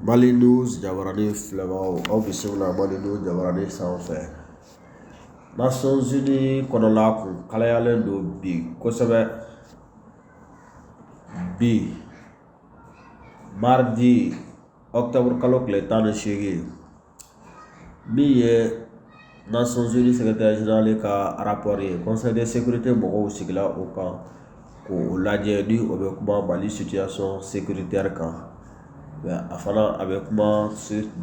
Mali News Jabarani filɛbagaw aw bisimila Mali News Jabarani sanfɛ. Nations Unies kɔnɔla kun kalayalen don bi kosɛbɛ. Bi mardi octobre kalo tile 18 min ye Nations Unies secrétaire général ka rapport ye. Conseil de sécurité mɔgɔw sigila o kan k'o lajɛ ni o bɛ kuma Mali situation sécuritaire kan. A fana a bɛ kuma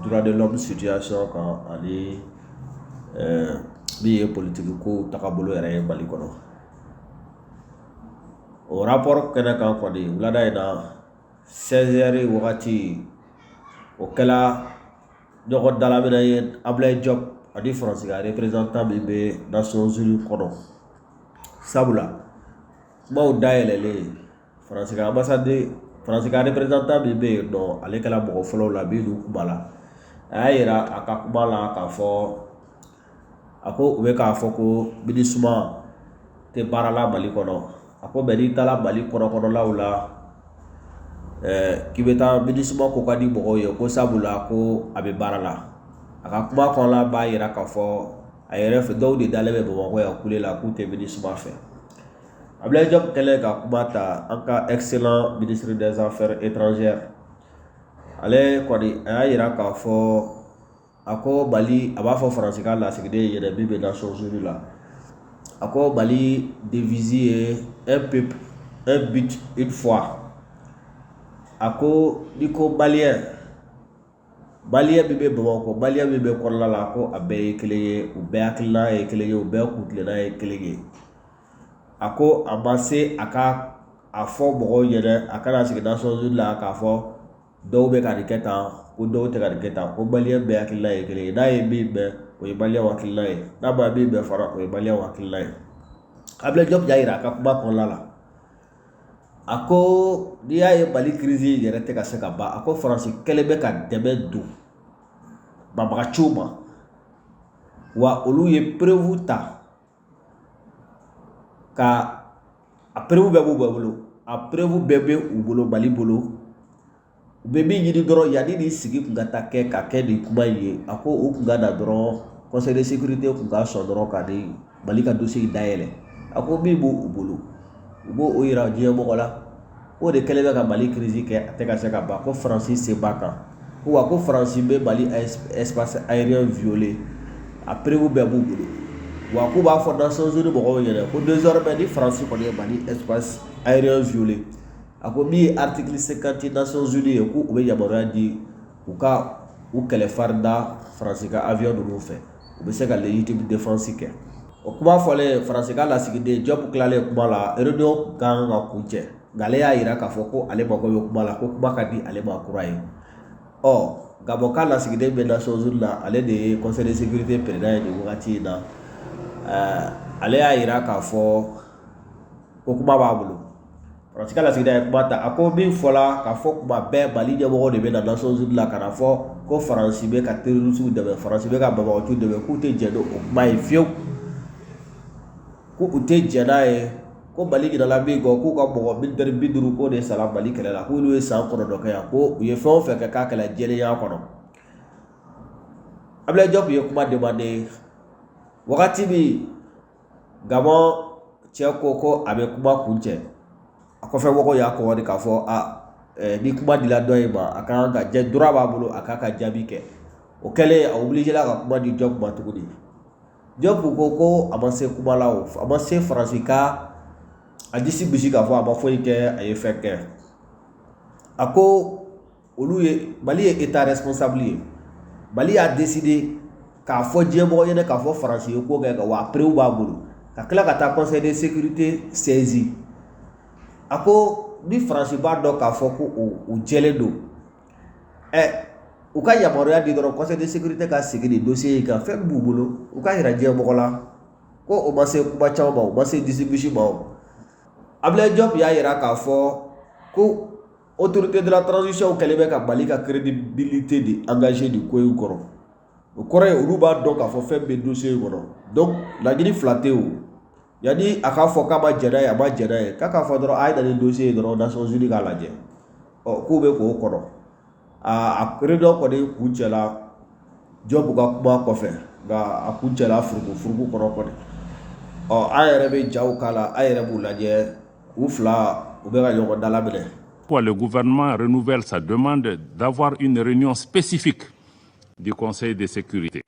droit de l'homme situation kan ani min ye politique ko tagabolo yɛrɛ ye Mali kɔnɔ. O rapport kɛnɛ kan kɔni wulada in na 16h wagati o kɛla ɲɔgɔn dalamina ye Ablaye Diop ani Faransi ka représentant min bɛ Nations Unies kɔnɔ. Sabula kumaw dayɛlɛlen Faransi ka ambassade Faransi ka représentant min bɛ yen nɔ ale kɛla mɔgɔ fɔlɔw la min n'u kuma la. A y'a yira a ka kuma la k'a fɔ a ko u bɛ k'a fɔ ko MINUSMA tɛ baara la Mali kɔnɔ. A ko mɛ n'i taara Mali kɔnɔlaw la k'i bɛ taa MINUSMA ko ka di mɔgɔw ye ko sabula ko a bɛ baara la. A ka kuma kɔnɔna b'a yira k'a fɔ a yɛrɛ fɛ dɔw de dalen bɛ Bamakɔ yan kule la k'u tɛ MINUSMA fɛ. Ablaye Diop kɛlen ka kuma ta an ka excellent ministre des affaires étrangères. Ale kɔni a y'a yira k'a fɔ a ko Mali a b'a fɔ Faransi ka lasigiden yɛrɛ min bɛ Nations Unies la. A ko Mali devise ye un peuple un but une foi. A ko n'i ko maliyɛn min bɛ Bamakɔ maliyɛn min bɛ kɔnɔna la ko a bɛɛ ye kelen ye u bɛɛ hakilina ye kelen ye u bɛɛ kuntilenna ye kelen ye. A ko a ma se a ka a fɔ mɔgɔw ɲɛna a kana sigi Nations Unies la k'a fɔ dɔw bɛ ka nin kɛ tan ko dɔw tɛ ka nin kɛ tan ko maliyɛn bɛɛ hakilina ye kelen ye. N'a ye min mɛn o ye maliyɛnw hakilina ye n'a ma min mɛn fana o ye maliyɛnw hakilina ye. Ablaye Diop y'a yira a ka kuma kɔnɔna la. A ko n'i y'a ye Mali crise yɛrɛ tɛ ka se ka ban a ko Faransi kɛlen bɛ ka dɛmɛ don banbagaciw ma wa olu ye preuve ta ka a preuve bɛɛ b'u bolo a preuve bɛɛ bɛ u bolo Mali bolo u bɛ min ɲini dɔrɔn yanni nin sigi kun ka taa kɛ ka kɛ nin kuma in ye a ko u kun ka na dɔrɔn conseil de sécurité kun ka sɔn dɔrɔn ka ni Mali ka dossier dayɛlɛ a ko min b'u bolo u b'o yira diɲɛ mɔgɔ la o de kɛlen bɛ ka Mali crise kɛ a tɛ ka se ka ban ko Faransi sen b'a kan ko wa ko Faransi bɛ Mali espace aérien violé a preuve bɛɛ b'u bolo wa k'u b'a fɔ Nations Unies mɔgɔw ɲɛna ko désormais ni Faransi kɔni ye Mali espace aérien violé a ko min ye article 50 Nations Unies ye k'u bɛ yamaruya di u ka u kɛlɛfari da Faransi ka avion ninnu fɛ u bɛ se ka légitime défense kɛ. O kuma fɔlen Faransi ka lasigiden Diop tilalen kuma la réunion kan ka kuncɛ nka ale y'a yira k'a fɔ ko ale mago bɛ kuma la ko kuma ka di ale ma kura ye. Gabon ka lasigiden bɛ Nations Unies la ale de ye conseil de sécurité président ye nin wagati in na ale y'a yira k'a fɔ ko kuma b'a bolo. Faransi ka lasigiden ye kuma ta a ko min fɔla k'a fɔ kuma bɛɛ Mali ɲɛmɔgɔw de bɛ na Nations Unies la ka na fɔ ko Faransi bɛ ka terroristes dɛmɛ Faransi bɛ ka banbagaciw dɛmɛ k'u tɛ jɛn n'o kuma ye fiyewu ko u tɛ jɛn n'a ye ko Mali ɲinɛna min kɔ k'u ka mɔgɔ militaire 50 ko de sara Mali kɛlɛ la k'olu ye san 9 kɛ yan ko u ye fɛn o fɛn kɛ k'a kɛla jɛlenya kɔnɔ. Ablaye Diop ye kuma demandé wagati min Gabon cɛ ko a bɛ kuma kuncɛ a kɔfɛ mɔgɔw y'a kɔgɔri k'a fɔ ni kuma dila dɔ in ma a kan ka droit b'a bolo a kan ka jaabi kɛ o kɛlen a obligé la ka kuma di Diop ma tuguni. Diop ko a ma se kuma la o a ma se Faransi ka a disi bisi k'a fɔ a ma foyi kɛ a ye fɛn kɛ a ko olu ye Mali ye état responsable ye Mali y'a décidé k'a fɔ diɲɛ mɔgɔ ɲɛna k'a fɔ Faransi ye ko kɛ wa preuve b'a bolo ka tila ka taa conseil de sécurité saisi a ko ni Faransi b'a dɔn k'a fɔ ko u jɛlen don u ka yamaruya di dɔrɔn conseil de sécurité ka sigi nin dossier in kan fɛn b'u bolo u ka yira diɲɛ mɔgɔ la ko o ma se kuma caman ma o ma se disi bisi ma o. Ablaye Diop y'a yira k'a fɔ ko autorité de la transition kɛlen bɛ ka Mali ka crédibilité de engagé nin ko in kɔrɔ o kɔrɔ ye olu b'a dɔn k'a fɔ fɛn bɛ dossier in kɔnɔ donc laɲini fila tɛ o yanni a k'a fɔ k'a ma jɛn n'a ye a ma jɛn n'a ye k'a fɔ dɔrɔn a ye na nin dossier ye dɔrɔn Nations Unies k'a lajɛ k'u bɛ k'o kɔnɔ a réunion kɔni kun cɛla Job ka kuma kɔfɛ nka a kun cɛla furugu kɔnɔ kɔni an yɛrɛ bɛ jaw k'a la an yɛrɛ b'u lajɛ u fila u bɛ ka ɲɔgɔn dalaminɛ. Le gouvernement renouvelle sa demande d'avoir une réunion spécifique du Conseil de sécurité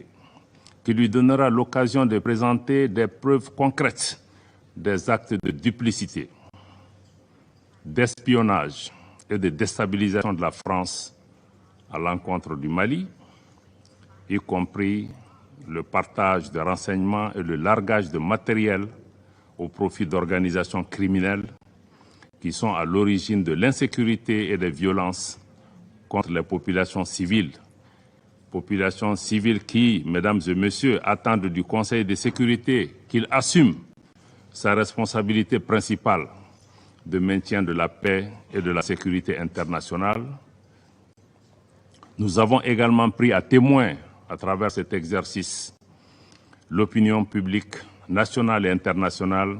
qui lui donnera l'occasion de présenter des preuves concrètes des actes de duplicité, d'espionnage et de déstabilisation de la France à l'encontre du Mali, y compris le partage de renseignements et le largage de matériel au profit d'organisations criminelles qui sont à l'origine de l'insécurité et des violences contre les populations civiles. Populations civiles qui, mesdames et messieurs, attendent du Conseil de sécurité qu'il assume sa responsabilité principale de maintien de la paix et de la sécurité internationale. Nous avons également pris à témoin, à travers cet exercice, l'opinion publique nationale et internationale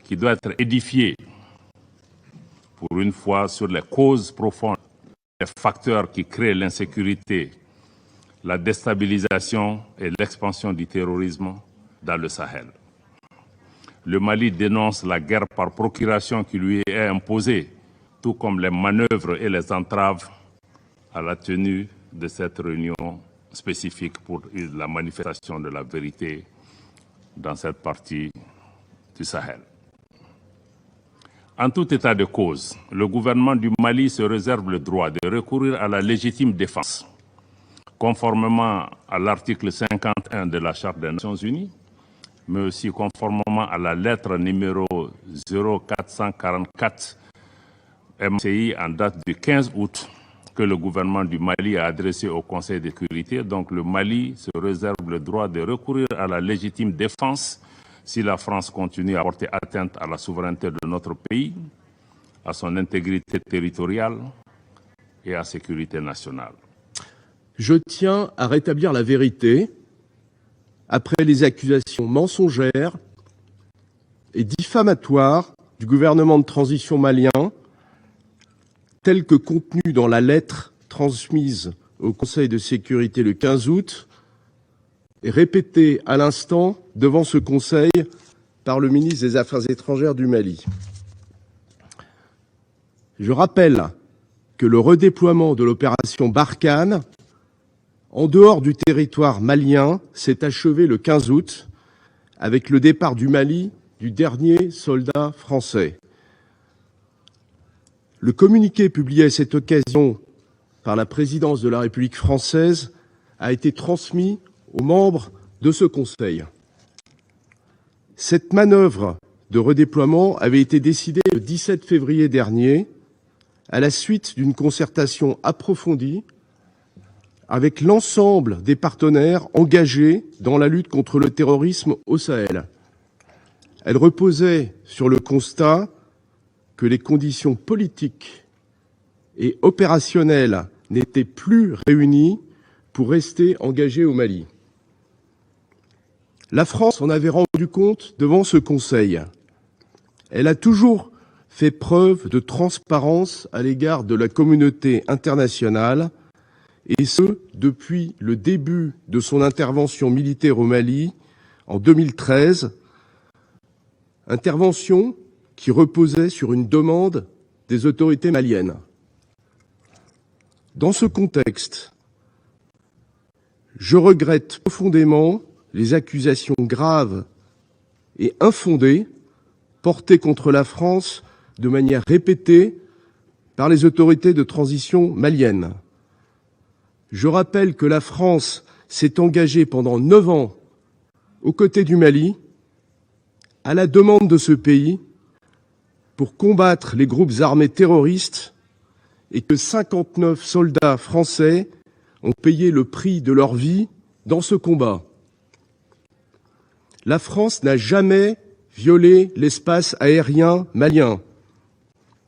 qui doit être édifiée pour une fois sur les causes profondes, les facteurs qui créent l'insécurité, la déstabilisation et l'expansion du terrorisme dans le Sahel. Le Mali dénonce la guerre par procuration qui lui est imposée, tout comme les manœuvres et les entraves à la tenue de cette réunion spécifique pour la manifestation de la vérité dans cette partie du Sahel. En tout état de cause, le gouvernement du Mali se réserve le droit de recourir à la légitime défense, conformément à l'article 51 de la Charte des Nations Unies, mais aussi conformément à la lettre numéro 0444 MCI en date du 15 août que le gouvernement du Mali a adressé au Conseil de sécurité. Donc le Mali se réserve le droit de recourir à la légitime défense si la France continue à porter atteinte à la souveraineté de notre pays, à son intégrité territoriale et à la sécurité nationale. Je tiens à rétablir la vérité après les accusations mensongères et diffamatoires du gouvernement de transition malien, telles que contenues dans la lettre transmise au Conseil de sécurité le 15 août et répétées à l'instant devant ce Conseil par le ministre des Affaires étrangères du Mali. Je rappelle que le redéploiement de l'opération Barkhane en dehors du territoire malien s'est achevé le 15 août avec le départ du Mali du dernier soldat français. Le communiqué publié à cette occasion par la présidence de la République française a été transmis aux membres de ce Conseil. Cette manœuvre de redéploiement avait été décidée le 17 février dernier à la suite d'une concertation approfondie avec l'ensemble des partenaires engagés dans la lutte contre le terrorisme au Sahel. Elle reposait sur le constat que les conditions politiques et opérationnelles n'étaient plus réunies pour rester engagée au Mali. La France en avait rendu compte devant ce Conseil. Elle a toujours fait preuve de transparence à l'égard de la communauté internationale, et ce, depuis le début de son intervention militaire au Mali en 2013, intervention qui reposait sur une demande des autorités maliennes. Dans ce contexte, je regrette profondément les accusations graves et infondées portées contre la France de manière répétée par les autorités de transition maliennes. Je rappelle que la France s'est engagée pendant 9 ans aux côtés du Mali, à la demande de ce pays, pour combattre les groupes armés terroristes et que 59 soldats français ont payé le prix de leur vie dans ce combat. La France n'a jamais violé l'espace aérien malien.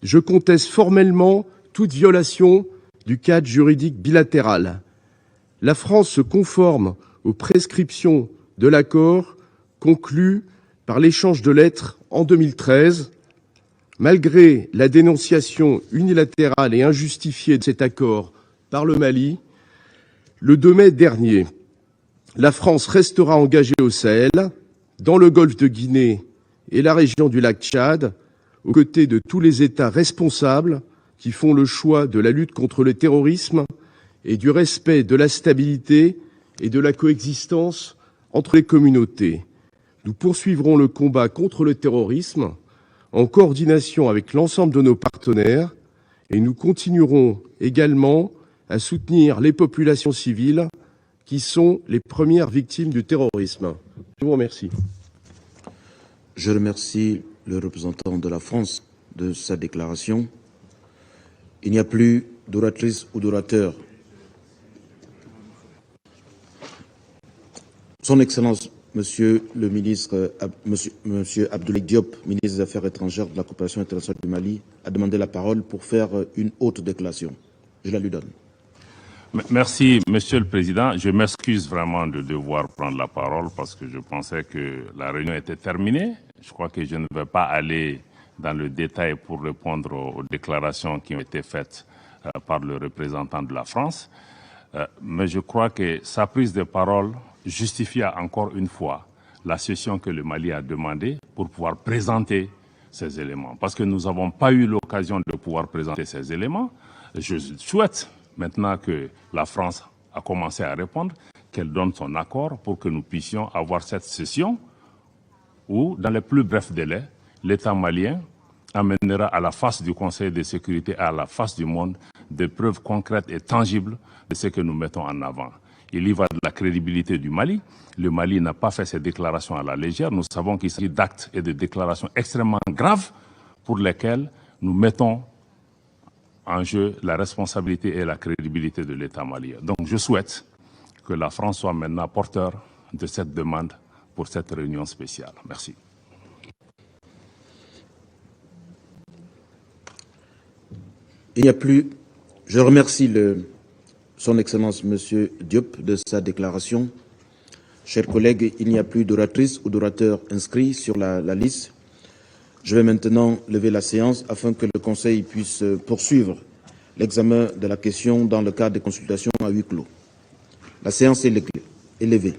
Je conteste formellement toute violation du cadre juridique bilatéral. La France se conforme aux prescriptions de l'accord conclu par l'échange de lettres en 2013, malgré la dénonciation unilatérale et injustifiée de cet accord par le Mali le 2 mai dernier. La France restera engagée au Sahel, dans le golfe de Guinée et la région du lac Tchad, aux côtés de tous les États responsables qui font le choix de la lutte contre le terrorisme et du respect de la stabilité et de la coexistence entre les communautés. Nous poursuivrons le combat contre le terrorisme en coordination avec l'ensemble de nos partenaires et nous continuerons également à soutenir les populations civiles qui sont les premières victimes du terrorisme. Je vous remercie. Je remercie le représentant de la France de sa déclaration. Il n'y a plus d'oratrice ou d'orateur. Son Excellence, Monsieur le ministre, Monsieur Abdoulaye Diop, ministre des Affaires étrangères, de la coopération internationale du Mali, a demandé la parole pour faire une haute déclaration. Je la lui donne. Merci, Monsieur le Président. Je m'excuse vraiment de devoir prendre la parole parce que je pensais que la réunion était terminée. Je crois que je ne vais pas aller dans le détail pour répondre aux déclarations qui ont été faites par le représentant de la France. Mais je crois que sa prise de parole justifie encore une fois la session que le Mali a demandée pour pouvoir présenter ces éléments. Parce que nous n'avons pas eu l'occasion de pouvoir présenter ces éléments. Je souhaite maintenant que la France a commencé à répondre, qu'elle donne son accord pour que nous puissions avoir cette session où, dans les plus brefs délais, l'État malien amènera à la face du Conseil de sécurité et à la face du monde des preuves concrètes et tangibles de ce que nous mettons en avant. Il y va de la crédibilité du Mali. Le Mali n'a pas fait ces déclarations à la légère. Nous savons qu'il s'agit d'actes et de déclarations extrêmement graves pour lesquels nous mettons en jeu la responsabilité et la crédibilité de l'État malien. Donc je souhaite que la France soit maintenant porteur de cette demande pour cette réunion spéciale. Merci. Il n'y a plus. Je remercie Son Excellence Monsieur Diop de sa déclaration. Chers collègues, il n'y a plus d'oratrice ou d'orateur inscrits sur la liste. Je vais maintenant lever la séance afin que le Conseil puisse poursuivre l'examen de la question dans le cadre des consultations à huis clos. La séance est levée.